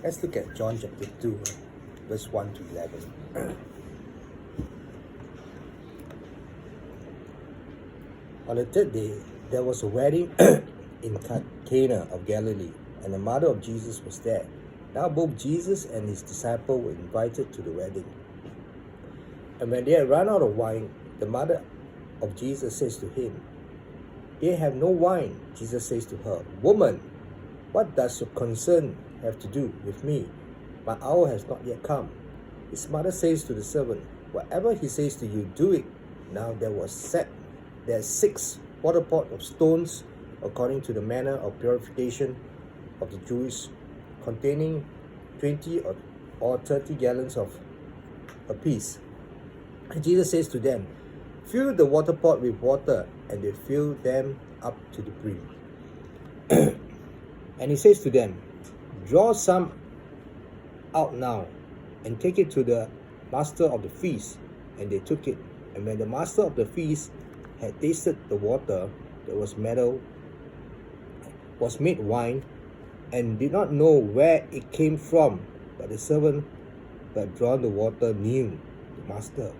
Let's look at John chapter 2, verse 1 to 11. On the third day, there was a wedding in Cana of Galilee, and the mother of Jesus was there. Now both Jesus and his disciple were invited to the wedding. And when they had run out of wine, the mother of Jesus says to him, "They have no wine." Jesus says to her, "Woman, what does your concern have to do with me? My hour has not yet come." His mother says to the servant, "Whatever he says to you, do it." Now there are 6 water pots of stones, according to the manner of purification of the Jews, containing 20 or 30 gallons of a piece. And Jesus says to them, "Fill the water pot with water," and they fill them up to the brim. And he says to them, "Draw some out now, and take it to the master of the feast." And they took it. And when the master of the feast had tasted the water that was made wine, and did not know where it came from, but the servant who had drawn the water knew, the master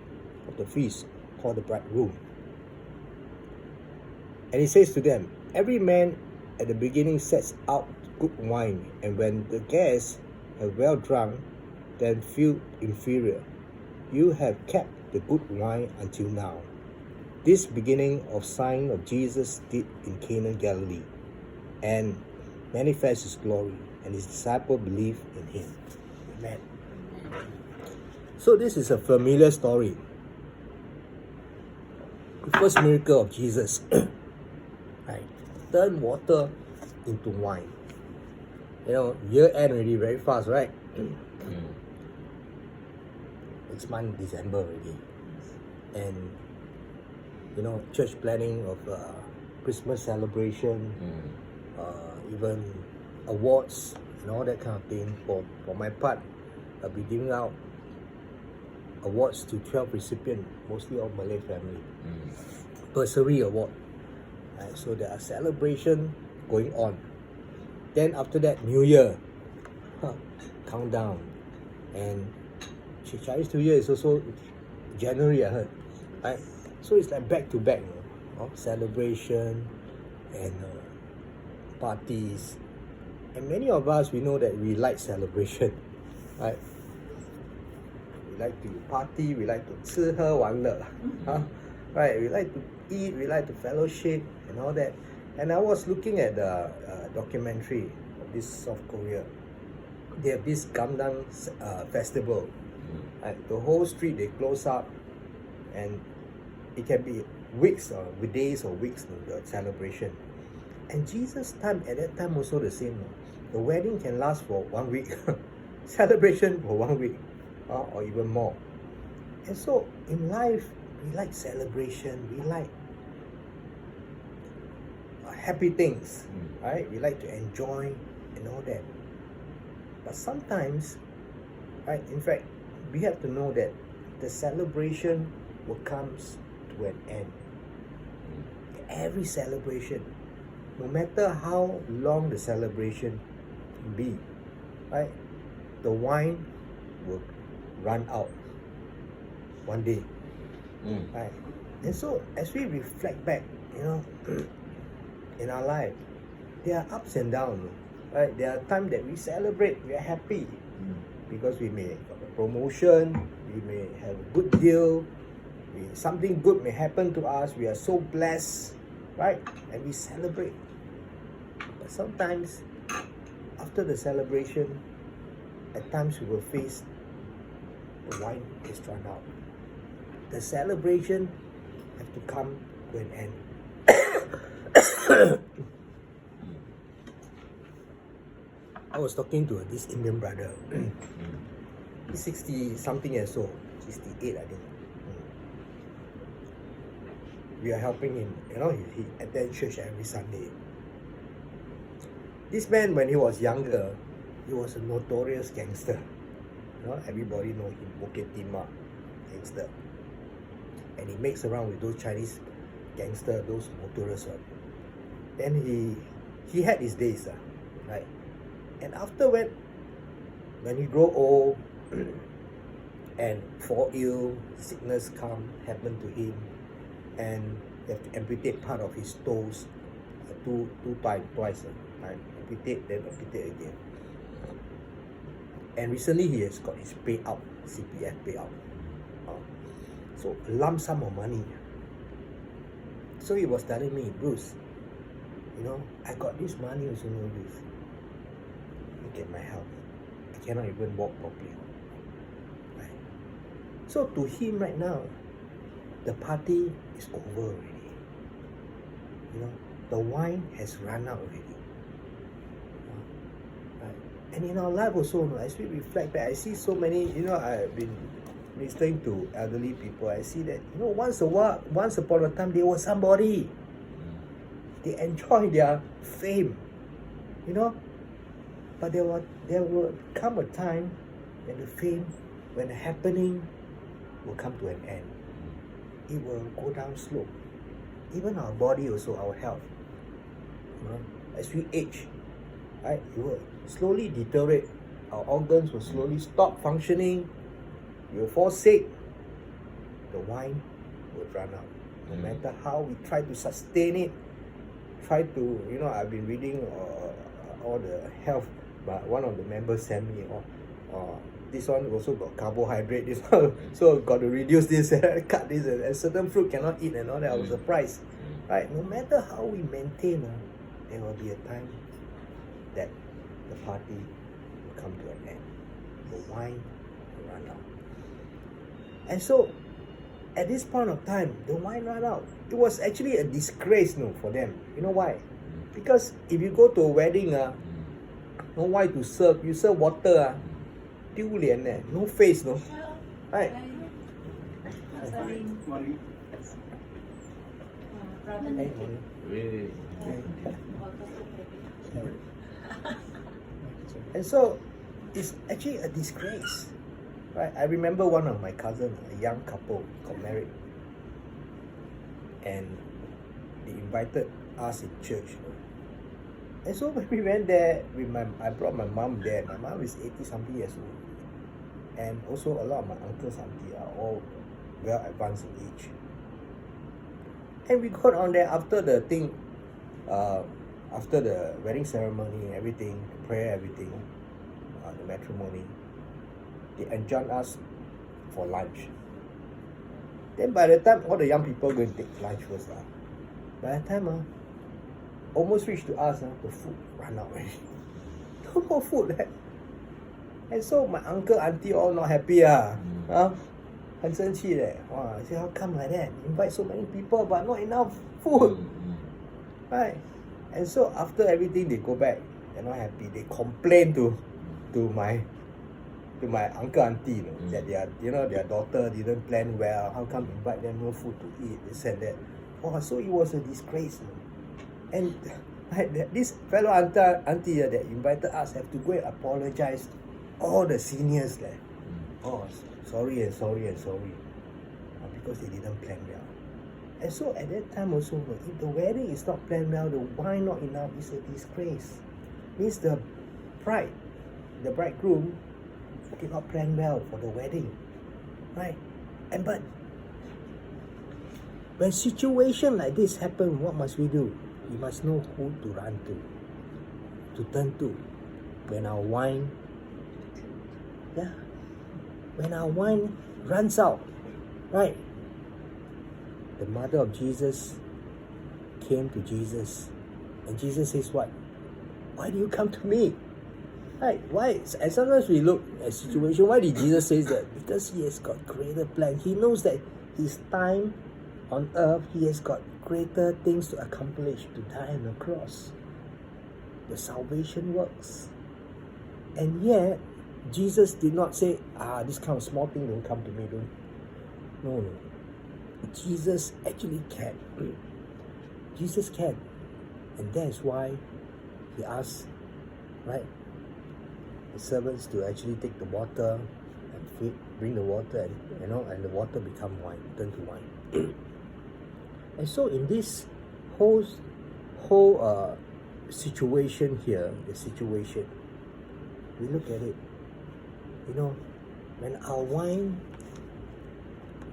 of the feast called the bridegroom. And he says to them, "Every man at the beginning sets out good wine, and when the guests have well drunk, then feel inferior. You have kept the good wine until now." This beginning of sign of Jesus did in Cana, Galilee, and manifest his glory, and his disciples believed in him. Amen. So this is a familiar story. The first miracle of Jesus, right? Turn water into wine. Year end already, very fast, right? Next month, December already. And church planning of Christmas celebration, even awards and all that kind of thing. For my part, I'll be giving out awards to 12 recipients, mostly of Malay family. Bursary award. Right, so there are celebrations going on. Then after that, New Year, countdown, and Chinese New Year is also January, I heard. Right, so it's like back to back, celebration and parties. And many of us, we know that we like celebration, right? We like to party, we like to 吃喝玩乐, right? We like to eat, we like to fellowship and all that. And I was looking at the documentary of this South Korea. They have this Gangnam festival. Right? The whole street they close up, and it can be weeks or days or weeks, the celebration. And Jesus' time at that time also the same. The wedding can last for 1 week, celebration for 1 week, or even more. And so in life, we like celebration, we like happy things, right? We like to enjoy and all that. But sometimes, right, in fact, we have to know that the celebration will come to an end. Every celebration, no matter how long the celebration be, right, the wine will run out one day, right? And so as we reflect back, in our life, there are ups and downs, right? There are times that we celebrate, we are happy because we may have a promotion, we may have a good deal, something good may happen to us, we are so blessed, right? And we celebrate. But sometimes after the celebration, at times we will face the wine is run out. The celebration has to come to an end. I was talking to this Indian brother. He's 60 something years old, 68 I think. We are helping him, he attends church every Sunday. This man, when he was younger, he was a notorious gangster. Everybody know him, Bukit Timah gangster. And he makes around with those Chinese gangster, those motorists. Then he had his days, right? And after when when he grow old and fall ill, sickness happen to him, and they have to amputate part of his toes, twice, right? Amputate, then amputate again. And recently he has got his payout, CPF payout. So a lump sum of money. So he was telling me, Bruce, I got this money also no use. Look at my health. I cannot even walk properly. Right? So to him right now, the party is over already. The wine has run out already. Right? And in our life also, as we reflect back, I see so many, I've been listening to elderly people. I see that, once upon a time, they were somebody. They enjoy their fame, but there will come a time when the fame, when the happening will come to an end. It will go down slow. Even our body also, our health. As we age, right, it will slowly deteriorate. Our organs will slowly stop functioning. You will fall sick. The wine will run out. No matter how we try to sustain it, I've been reading all the health, but one of the members sent me, this one also got carbohydrate, this one, so got to reduce this, cut this, and certain fruit cannot eat and all that. I was surprised. Right? No matter how we maintain, there will be a time that the party will come to an end. The wine will run out. And so, at this point of time, the wine ran out. It was actually a disgrace, for them. You know why? Because if you go to a wedding, no wine to serve, you serve water, 丢脸 no face, right? And so, it's actually a disgrace. Right? I remember one of my cousins, a young couple, got married. And they invited us in church. And so when we went there, I brought my mom there. My mom is 80-something years old. And also a lot of my uncles and aunties are all well advanced in age. And we got on there after the thing, after the wedding ceremony, everything, prayer, everything, the matrimony. They enjoined us for lunch. Then by the time all the young people go and take lunch first, by the time almost reached to us, the food ran out already. No more food. And so my uncle, auntie all not happy. 很生气 I say, how come like that? Invite so many people but not enough food. Right? And so after everything they go back, they're not happy. They complain to my uncle, auntie, that their daughter didn't plan well. How come invite them no food to eat? This and that. So it was a disgrace. And this fellow auntie that invited us have to go and apologize all the seniors there. Sorry, because they didn't plan well. And so at that time also, if the wedding is not planned well, the wine not enough, is a disgrace. Means the bride, the bridegroom, did not plan well for the wedding, right? But when situation like this happen, what must we do? We must know who to run to turn to, when our wine runs out, right? The mother of Jesus came to Jesus, and Jesus says what? Why do you come to me? Right? Why? And sometimes we look at a situation, why did Jesus say that? Because he has got greater plan. He knows that his time on earth, he has got greater things to accomplish, to die on the cross. The salvation works. And yet, Jesus did not say, this kind of small thing don't come to me. No. Jesus actually can. Jesus can. And that is why he asked, right, the servants to actually take the water and bring the water, and the water become wine, turn to wine. And so in this whole situation here, we look at it. You know, when our wine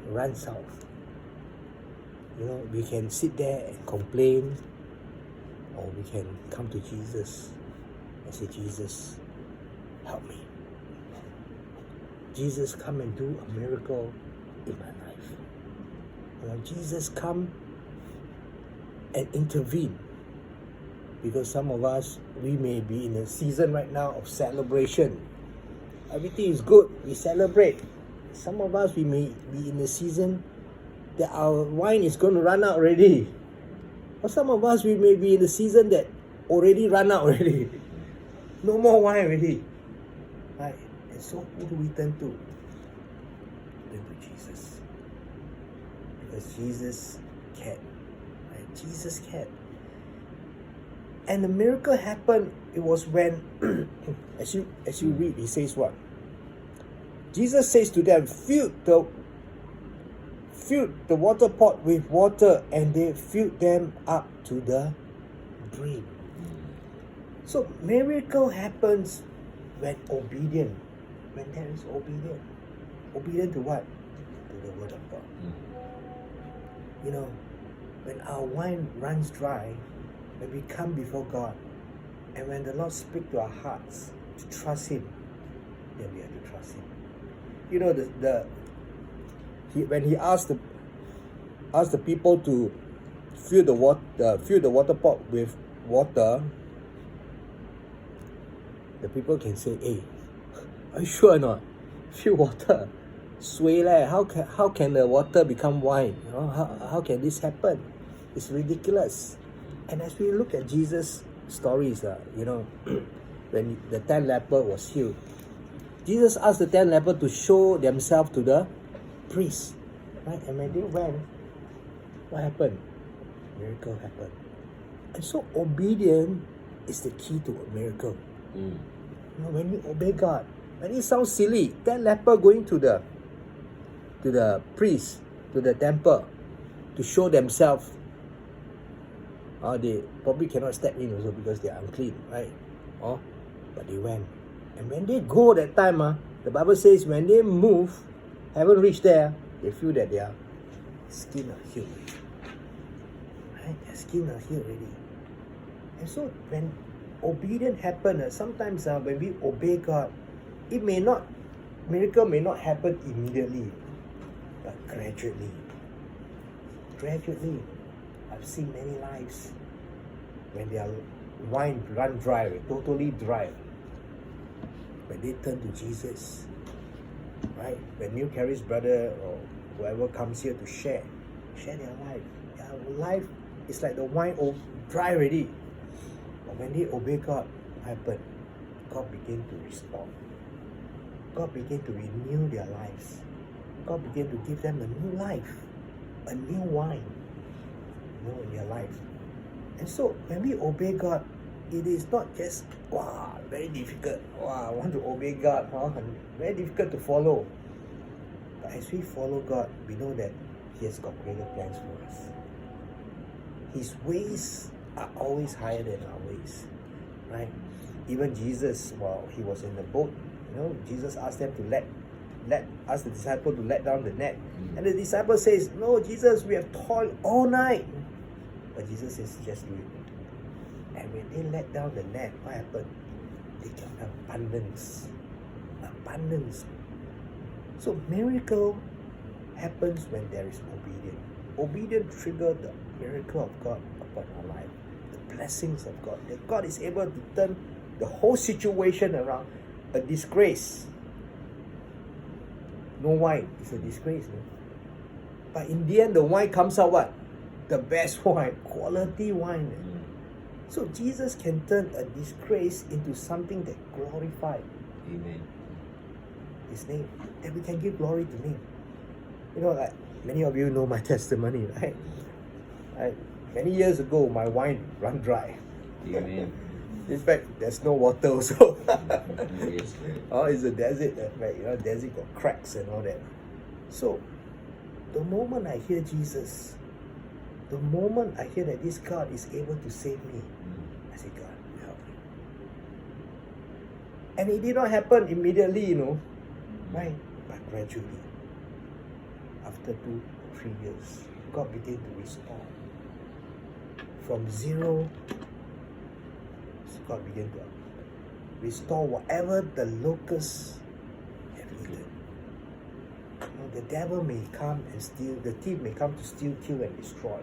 runs out, you know, we can sit there and complain, or we can come to Jesus and say, Jesus, help me. Jesus, come and do a miracle in my life. You know, Jesus, come and intervene. Because some of us, we may be in a season right now of celebration. Everything is good, we celebrate. Some of us, we may be in a season that our wine is going to run out already. Or some of us, we may be in a season that already run out already. No more wine already. Right? And so who do we turn to? Turn to Jesus. Because Jesus can. Right? Jesus can. And the miracle happened, it was when, as you read, he says what? Jesus says to them, fill the water pot with water, and they filled them up to the brim. So miracle happens when obedient. When there is obedient. Obedient to what? To the word of God. You know, when our wine runs dry, when we come before God, and when the Lord speaks to our hearts to trust Him, then we have to trust Him. You know, when He asked the people to fill the water pot with water, the people can say, "Hey, are you sure or not? Fill water, sway leh. How can the water become wine? You know, how can this happen? It's ridiculous." And as we look at Jesus' stories, you know, when the 10 lepers was healed, Jesus asked the 10 lepers to show themselves to the priest. Right? And when they went, what happened? Miracle happened. And so obedience is the key to a miracle. You know, when you obey God, when it sounds silly, 10 lepers going to the priest, to the temple, to show themselves. They probably cannot step in also because they are unclean, right? But they went. And when they go that time, the Bible says when they move, haven't reached there, they feel that their skin are healed. Right? Their skin are healed already. And so when obedience happens, sometimes when we obey God, miracle may not happen immediately, but gradually. Gradually. I've seen many lives when their wine run dry, totally dry. When they turn to Jesus, right? When Neil Carey's brother or whoever comes here to share their life. Their life is like the wine dry already. But when they obey God, what happened? God began to restore. God began to renew their lives. God began to give them a new life, a new wine. In their life. And so when we obey God, it is not just very difficult. I want to obey God, very difficult to follow. But as we follow God, we know that He has got greater plans for us. His ways are always higher than our ways. Right? Even Jesus, while He was in the boat, you know, Jesus asked them to ask the disciple to let down the net. And the disciple says, "No, Jesus, we have toiled all night." But Jesus says, "Just do it." And when they let down the net, what happened? They got abundance. Abundance. So miracle happens when there is obedience. Obedience triggers the miracle of God upon our life. The blessings of God. That God is able to turn the whole situation around. A disgrace. No wine. It's a disgrace. No? But in the end, the wine comes out what? The best wine. Quality wine. So Jesus can turn a disgrace into something that glorifies His name. And we can give glory to Him. You know, like many of you know my testimony, right? Many years ago, my wine ran dry. Amen. In fact, there's no water also. Yes, It's a desert. Right? You know, desert got cracks and all that. So, the moment I hear Jesus, the moment I hear that this God is able to save me, I say, God, help me. And it did not happen immediately, you know. Right? But gradually, after 2-3 years, God began to restore. From zero, God began to restore whatever the locusts have eaten. The devil may come and steal, the thief may come to steal, kill, and destroy.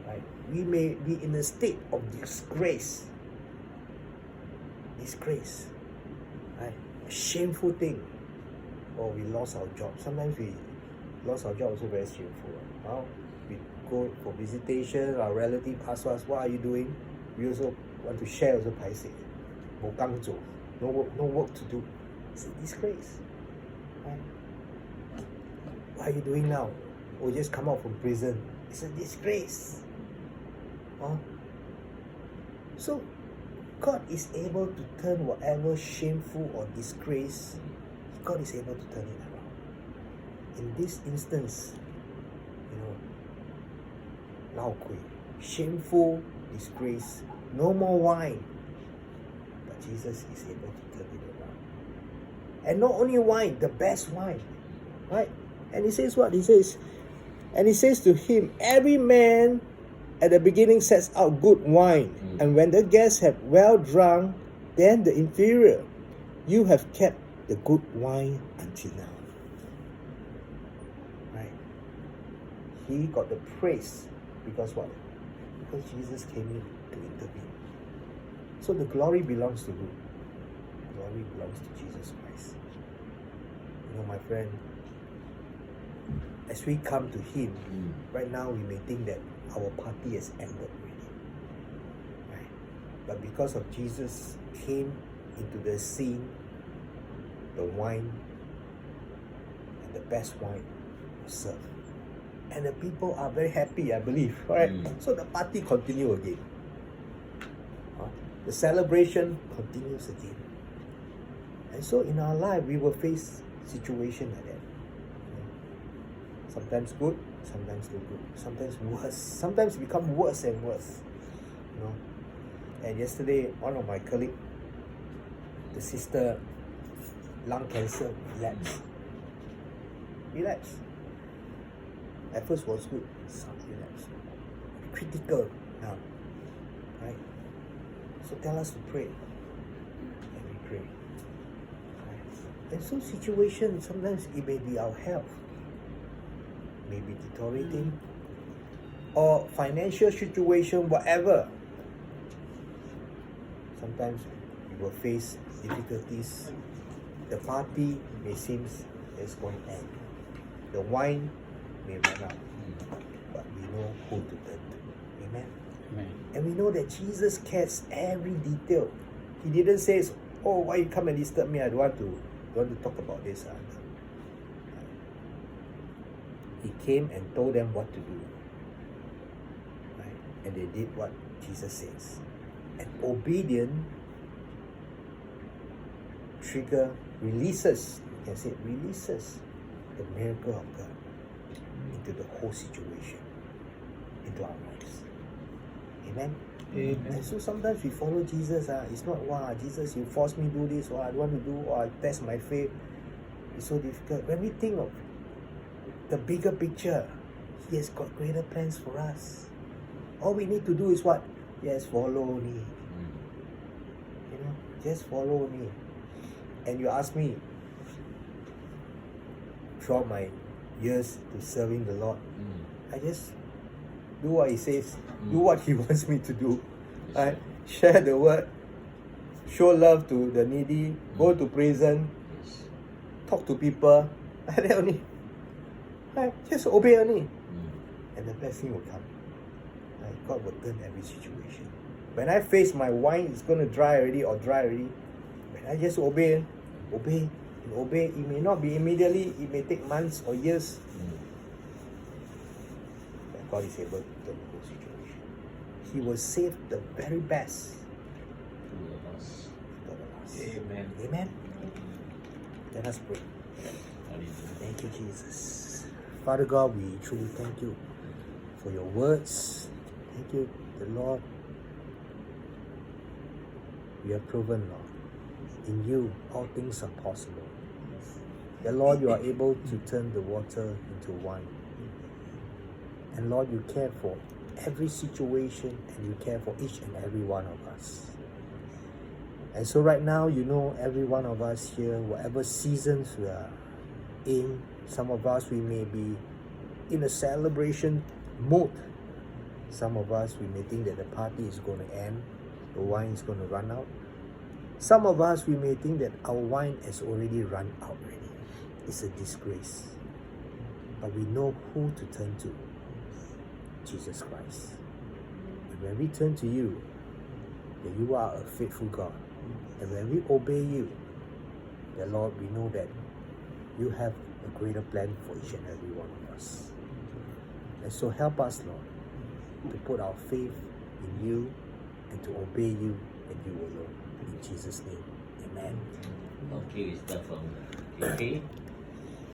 Right? We may be in a state of disgrace. Disgrace. Right? A shameful thing. Or we lost our job. Sometimes we lost our job also very shameful. Now we go for visitation, our relative ask us, what are you doing? We also want to share also paiseh. No work to do. It's a disgrace. Right? What are you doing now? Oh, just come out from prison. It's a disgrace. Huh? So God is able to turn whatever shameful or disgrace, God is able to turn it around. In this instance, lao kui, shameful disgrace, no more wine. But Jesus is able to turn it around. And not only wine, the best wine. Right? And he says what? He says to him, every man at the beginning sets out good wine, and when the guests have well drunk, then the inferior. You have kept the good wine until now. Right? He got the praise because what? Because Jesus came in to intervene. So the glory belongs to who? Glory belongs to Jesus Christ. My friend, as we come to Him, right now we may think that our party has ended already. Right? But because of Jesus came into the scene, the wine and the best wine was served. And the people are very happy, I believe. Right? So the party continues again. The celebration continues again. And so in our life, we will face situations like that. Sometimes good, sometimes not good, sometimes worse, sometimes become worse and worse. And yesterday, one of my colleagues, the sister, lung cancer, relapsed. At first was good, some relapse. Critical now, right? So tell us to pray, and we pray. Right? And so situations, sometimes it may be our health, may be deteriorating, or financial situation, whatever. Sometimes we will face difficulties. The party may seem it's going to end. The wine may run out. But we know who to turn to. Amen? Amen. And we know that Jesus cares every detail. He didn't say, oh, why you come and disturb me? I don't want to talk about this. He came and told them what to do. Right? And they did what Jesus says. And obedience releases the miracle of God into the whole situation, into our lives. Amen? Amen. And so sometimes we follow Jesus. It's not, wow, Jesus, you force me to do this, or I don't want to do, or I test my faith. It's so difficult. When we think of the bigger picture, He has got greater plans for us. All we need to do is what? Just follow me. Just follow me. And you ask me, throughout my years to serving the Lord, I just do what He says, do what He wants me to do. Right? Share the word, show love to the needy, go to prison, talk to people, like that only. Right? Just obey only. And the blessing will come. Right? God will turn every situation. When I face my wine, it's going to dry already. When I just obey. It may not be immediately, it may take months or years. But God is able to turn the whole situation. He will save the very best. Amen. Amen. Let us pray. Thank you, Jesus. Father God, we truly thank you for your words. Thank you, the Lord. We have proven, Lord, in you all things are possible. That Lord, you are able to turn the water into wine. And Lord, you care for every situation and you care for each and every one of us. And so right now, you know every one of us here, whatever seasons we are in, some of us, we may be in a celebration mood. Some of us, we may think that the party is going to end, the wine is going to run out. Some of us, we may think that our wine has already run out already. It's a disgrace. But we know who to turn to, Jesus Christ. And when we turn to you, that you are a faithful God. And when we obey you, that Lord, we know that you have a greater plan for each and every one of us. And so help us, Lord, to put our faith in you and to obey you and you alone. In Jesus' name, amen. Okay, we start from KK.